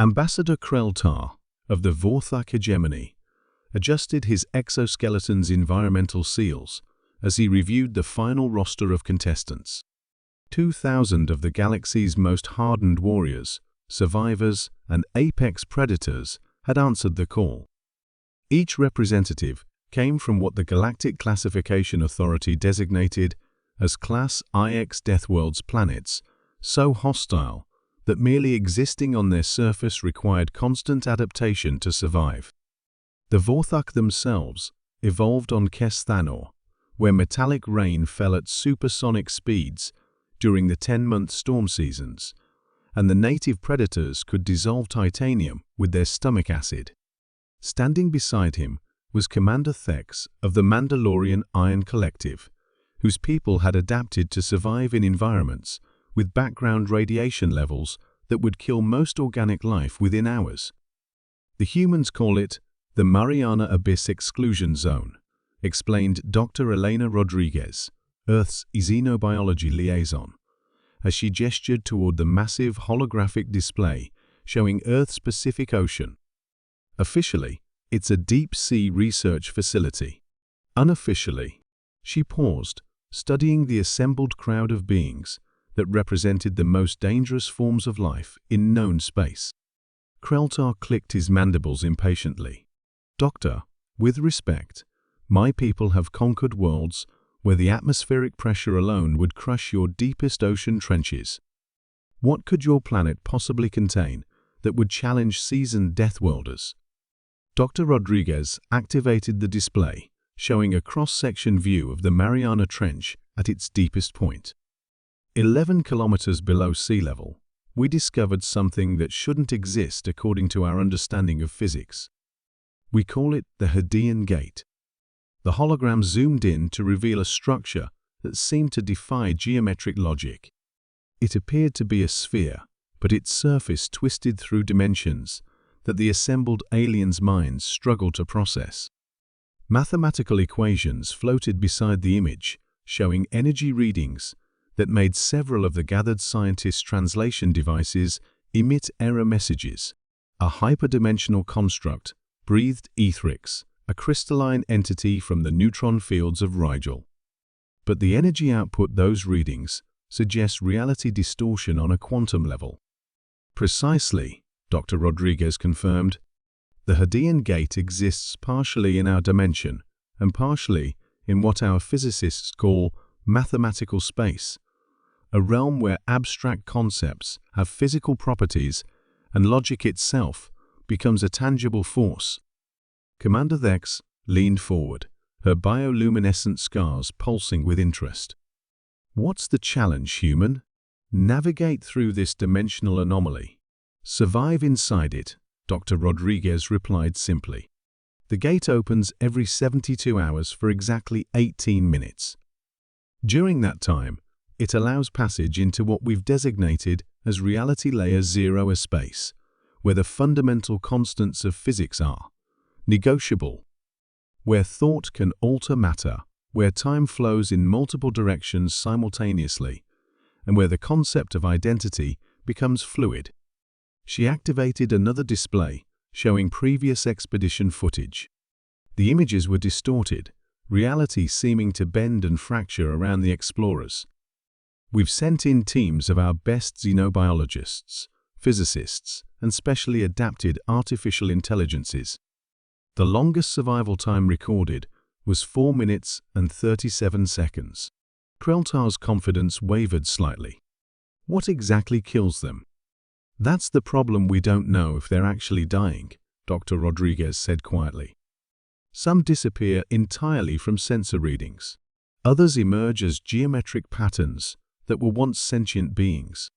Ambassador Kreltar of the Vorthak hegemony adjusted his exoskeleton's environmental seals as he reviewed the final roster of contestants. 2,000 of the galaxy's most hardened warriors, survivors, and apex predators had answered the call. Each representative came from what the Galactic Classification Authority designated as Class IX Deathworlds planets, so hostile that merely existing on their surface required constant adaptation to survive. The Vorthak themselves evolved on Kesthanor, where metallic rain fell at supersonic speeds during the 10-month storm seasons, and the native predators could dissolve titanium with their stomach acid. Standing beside him was Commander Thex of the Mandalorian Iron Collective, whose people had adapted to survive in environments with background radiation levels that would kill most organic life within hours. The humans call it the Mariana Abyss Exclusion Zone, explained Dr. Elena Rodriguez, Earth's xenobiology liaison, as she gestured toward the massive holographic display showing Earth's Pacific Ocean. Officially, it's a deep-sea research facility. Unofficially, she paused, studying the assembled crowd of beings that represented the most dangerous forms of life in known space. Kreltar clicked his mandibles impatiently. Doctor, with respect, my people have conquered worlds where the atmospheric pressure alone would crush your deepest ocean trenches. What could your planet possibly contain that would challenge seasoned Deathworlders? Dr. Rodriguez activated the display, showing a cross-section view of the Mariana Trench at its deepest point. 11 kilometers below sea level, we discovered something that shouldn't exist according to our understanding of physics. We call it the Hadean Gate. The hologram zoomed in to reveal a structure that seemed to defy geometric logic. It appeared to be a sphere, but its surface twisted through dimensions that the assembled aliens' minds struggled to process. Mathematical equations floated beside the image, showing energy readings that made several of the gathered scientists' translation devices emit error messages. A hyperdimensional construct breathed Ethrix, a crystalline entity from the neutron fields of Rigel. But the energy output those readings suggests reality distortion on a quantum level. Precisely, Dr. Rodriguez confirmed. The Hadean Gate exists partially in our dimension and partially in what our physicists call mathematical space, a realm where abstract concepts have physical properties and logic itself becomes a tangible force. Commander Thex leaned forward, her bioluminescent scars pulsing with interest. What's the challenge, human? Navigate through this dimensional anomaly. Survive inside it, Dr. Rodriguez replied simply. The gate opens every 72 hours for exactly 18 minutes. During that time, it allows passage into what we've designated as Reality Layer 0 space, where the fundamental constants of physics are negotiable, where thought can alter matter, where time flows in multiple directions simultaneously, and where the concept of identity becomes fluid. She activated another display, showing previous expedition footage. The images were distorted, reality seeming to bend and fracture around the explorers. We've sent in teams of our best xenobiologists, physicists, and specially adapted artificial intelligences. The longest survival time recorded was 4 minutes and 37 seconds. Kreltar's confidence wavered slightly. What exactly kills them? That's the problem, we don't know if they're actually dying, Dr. Rodriguez said quietly. Some disappear entirely from sensor readings. Others emerge as geometric patterns that were once sentient beings.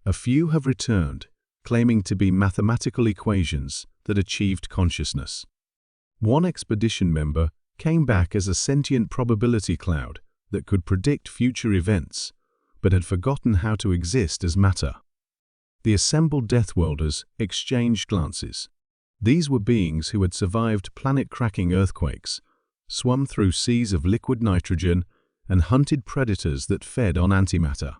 A few have returned, claiming to be mathematical equations that achieved consciousness. One expedition member came back as a sentient probability cloud that could predict future events, but had forgotten how to exist as matter. The assembled Deathworlders exchanged glances. These were beings who had survived planet-cracking earthquakes, swum through seas of liquid nitrogen, and hunted predators that fed on antimatter.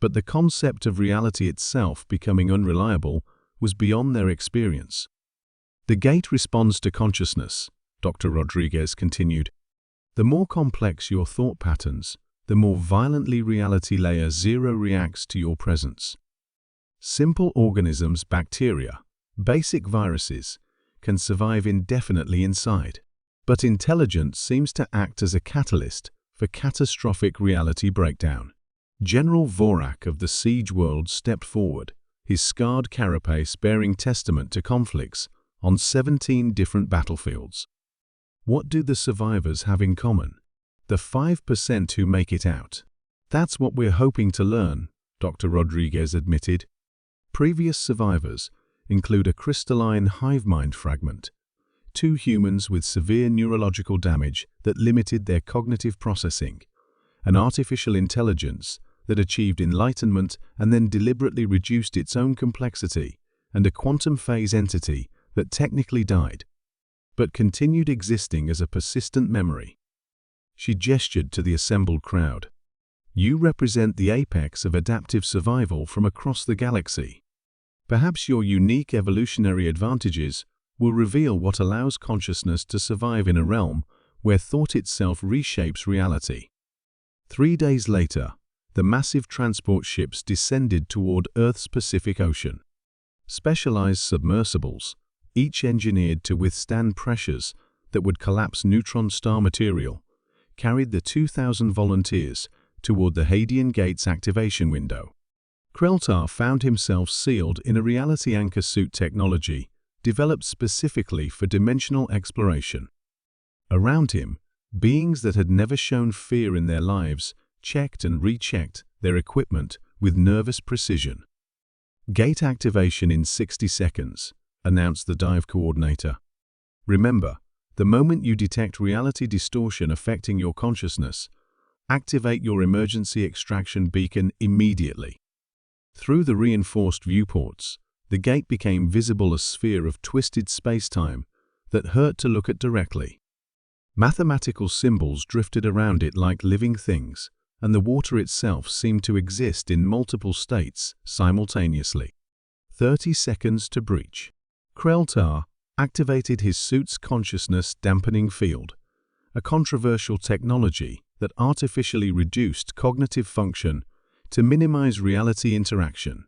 But the concept of reality itself becoming unreliable was beyond their experience. The gate responds to consciousness, Dr. Rodriguez continued. The more complex your thought patterns, the more violently reality layer 0 reacts to your presence. Simple organisms, bacteria, basic viruses, can survive indefinitely inside. But intelligence seems to act as a catalyst for catastrophic reality breakdown. General Vorak of the Siege World stepped forward, his scarred carapace bearing testament to conflicts on 17 different battlefields. What do the survivors have in common? The 5% who make it out. That's what we're hoping to learn, Dr. Rodriguez admitted. Previous survivors include a crystalline hive mind fragment, 2 humans with severe neurological damage that limited their cognitive processing, an artificial intelligence that achieved enlightenment and then deliberately reduced its own complexity, and a quantum phase entity that technically died, but continued existing as a persistent memory. She gestured to the assembled crowd. You represent the apex of adaptive survival from across the galaxy. Perhaps your unique evolutionary advantages will reveal what allows consciousness to survive in a realm where thought itself reshapes reality. 3 days later, the massive transport ships descended toward Earth's Pacific Ocean. Specialized submersibles, each engineered to withstand pressures that would collapse neutron star material, carried the 2,000 volunteers toward the Hadean Gate's activation window. Kreltar found himself sealed in a reality anchor suit technology developed specifically for dimensional exploration. Around him, beings that had never shown fear in their lives checked and rechecked their equipment with nervous precision. Gate activation in 60 seconds, announced the dive coordinator. Remember, the moment you detect reality distortion affecting your consciousness, activate your emergency extraction beacon immediately. Through the reinforced viewports, the gate became visible, a sphere of twisted spacetime that hurt to look at directly. Mathematical symbols drifted around it like living things, and the water itself seemed to exist in multiple states simultaneously. 30 seconds to breach. Kreltar activated his suit's consciousness dampening field, a controversial technology that artificially reduced cognitive function to minimize reality interaction.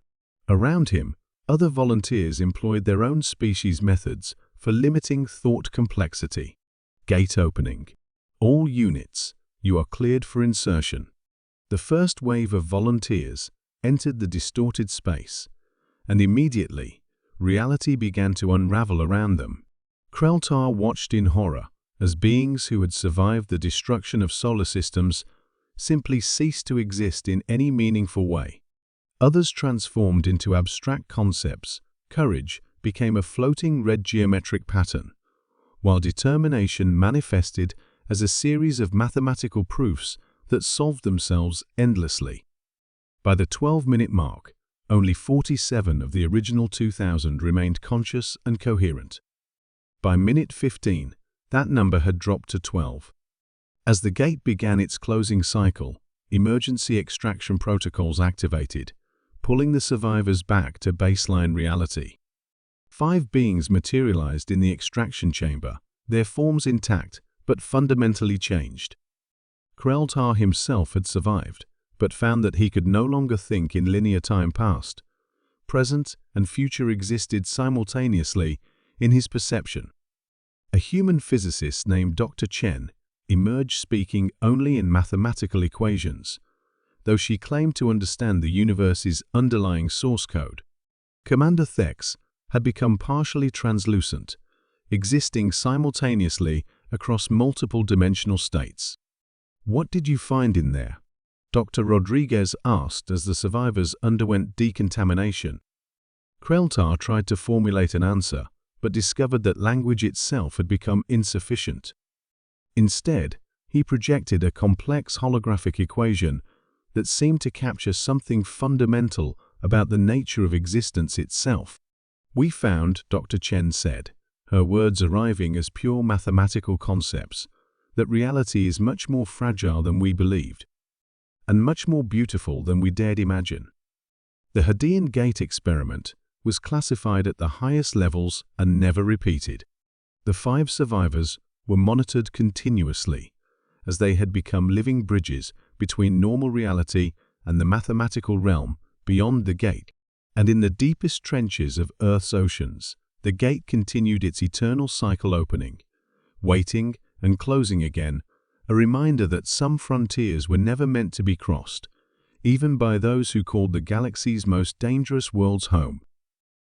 Around him, other volunteers employed their own species methods for limiting thought complexity. Gate opening. All units, you are cleared for insertion. The first wave of volunteers entered the distorted space, and immediately, reality began to unravel around them. Kreltar watched in horror as beings who had survived the destruction of solar systems simply ceased to exist in any meaningful way. Others transformed into abstract concepts. Courage became a floating red geometric pattern, while determination manifested as a series of mathematical proofs that solved themselves endlessly. By the 12-minute mark, only 47 of the original 2,000 remained conscious and coherent. By minute 15, that number had dropped to 12. As the gate began its closing cycle, emergency extraction protocols activated, pulling the survivors back to baseline reality. 5 beings materialized in the extraction chamber, their forms intact but fundamentally changed. Kreltar himself had survived, but found that he could no longer think in linear time. Past, present, and future existed simultaneously in his perception. A human physicist named Dr. Chen emerged speaking only in mathematical equations, though she claimed to understand the universe's underlying source code. Commander Thex had become partially translucent, existing simultaneously across multiple dimensional states. What did you find in there? Dr. Rodriguez asked as the survivors underwent decontamination. Kreltar tried to formulate an answer, but discovered that language itself had become insufficient. Instead, he projected a complex holographic equation that seemed to capture something fundamental about the nature of existence itself. We found, Dr. Chen said, her words arriving as pure mathematical concepts, that reality is much more fragile than we believed, and much more beautiful than we dared imagine. The Hadean Gate experiment was classified at the highest levels and never repeated. The 5 survivors were monitored continuously, as they had become living bridges between normal reality and the mathematical realm beyond the gate. And in the deepest trenches of Earth's oceans, the gate continued its eternal cycle, opening, waiting, and closing again, a reminder that some frontiers were never meant to be crossed, even by those who called the galaxy's most dangerous worlds home.